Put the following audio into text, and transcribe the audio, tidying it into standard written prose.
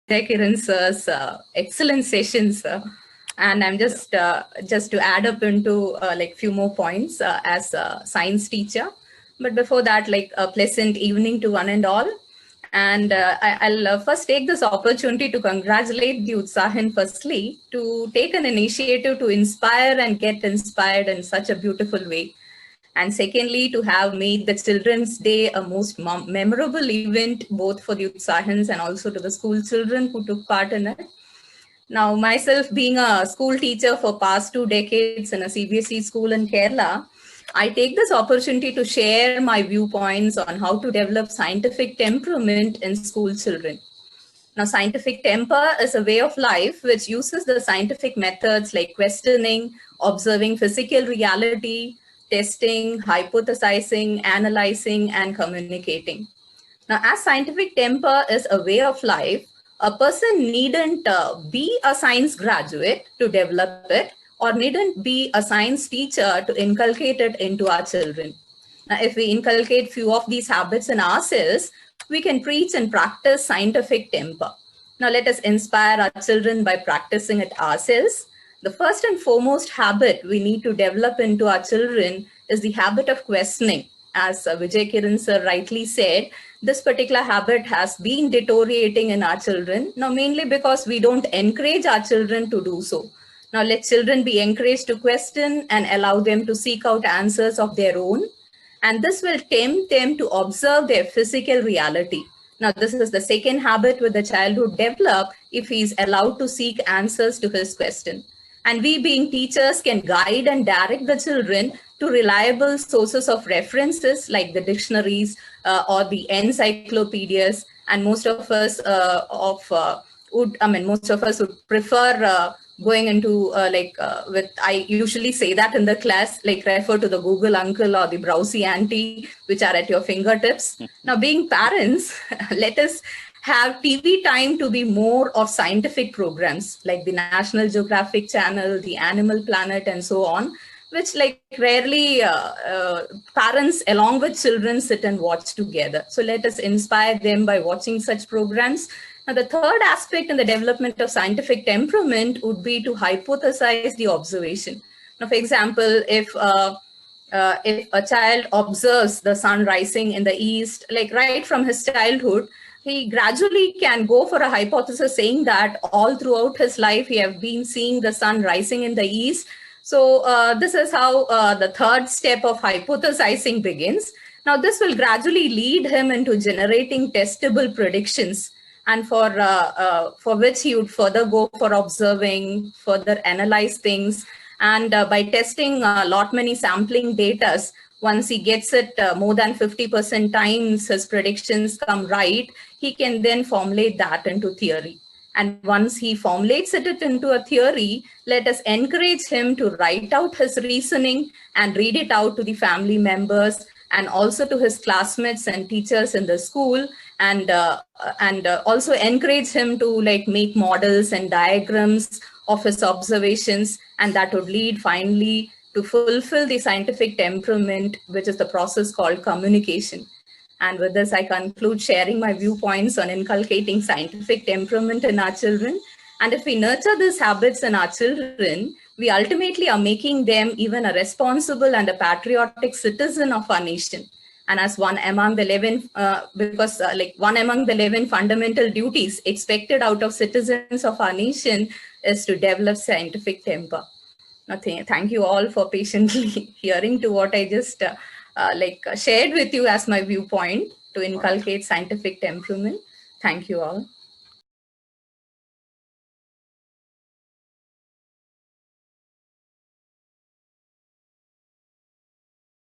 Kiran sir's excellent sessions, and I'm just to add up into like few more points as a science teacher. But before that, like a pleasant evening to one and all. And I'll first take this opportunity to congratulate the Utsahan firstly to take an initiative to inspire and get inspired in such a beautiful way. And secondly, to have made the Children's Day a most memorable event, both for the Utsahans and also to the school children who took part in it. Now, myself being a school teacher for past 2 decades in a CBSE school in Kerala, I take this opportunity to share my viewpoints on how to develop scientific temperament in school children. Now, scientific temper is a way of life which uses the scientific methods like questioning, observing physical reality, testing, hypothesizing, analyzing, and communicating. Now, as scientific temper is a way of life, a person needn't be a science graduate to develop it, or needn't be a science teacher to inculcate it into our children. Now, if we inculcate few of these habits in ourselves, we can preach and practice scientific temper. Now, let us inspire our children by practicing it ourselves. The first and foremost habit we need to develop into our children is the habit of questioning. As Vijay Kiran sir rightly said, this particular habit has been deteriorating in our children. Now, mainly because we don't encourage our children to do so. Now, let children be encouraged to question and allow them to seek out answers of their own. And this will tempt them to observe their physical reality. Now, this is the second habit with the child would develop if he is allowed to seek answers to his question. And we being teachers can guide and direct the children to reliable sources of references like the dictionaries or the encyclopedias. And most of us would prefer going into I usually say that in the class, like refer to the Google uncle or the Browsy auntie, which are at your fingertips. Now, being parents, let us have TV time to be more of scientific programs like the National Geographic Channel, the Animal Planet, and so on, which like rarely parents along with children sit and watch together. So let us inspire them by watching such programs. Now, the third aspect in the development of scientific temperament would be to hypothesize the observation. Now, for example, if a child observes the sun rising in the east, like right from his childhood, he gradually can go for a hypothesis saying that all throughout his life, he have been seeing the sun rising in the east. So this is how the third step of hypothesizing begins. Now, this will gradually lead him into generating testable predictions, and for which he would further go for observing, further analyze things. And by testing many sampling data, once he gets it more than 50% times his predictions come right, he can then formulate that into theory. And once he formulates it into a theory, let us encourage him to write out his reasoning and read it out to the family members and also to his classmates and teachers in the school, and also encourage him to like make models and diagrams of his observations, and that would lead finally to fulfill the scientific temperament, which is the process called communication. And with this, I conclude sharing my viewpoints on inculcating scientific temperament in our children. And if we nurture these habits in our children, we ultimately are making them even a responsible and a patriotic citizen of our nation. And as one among the 11, one among the 11 fundamental duties expected out of citizens of our nation is to develop scientific temper. Thank you all for patiently hearing to what I just shared with you as my viewpoint to inculcate scientific temperament. Thank you all.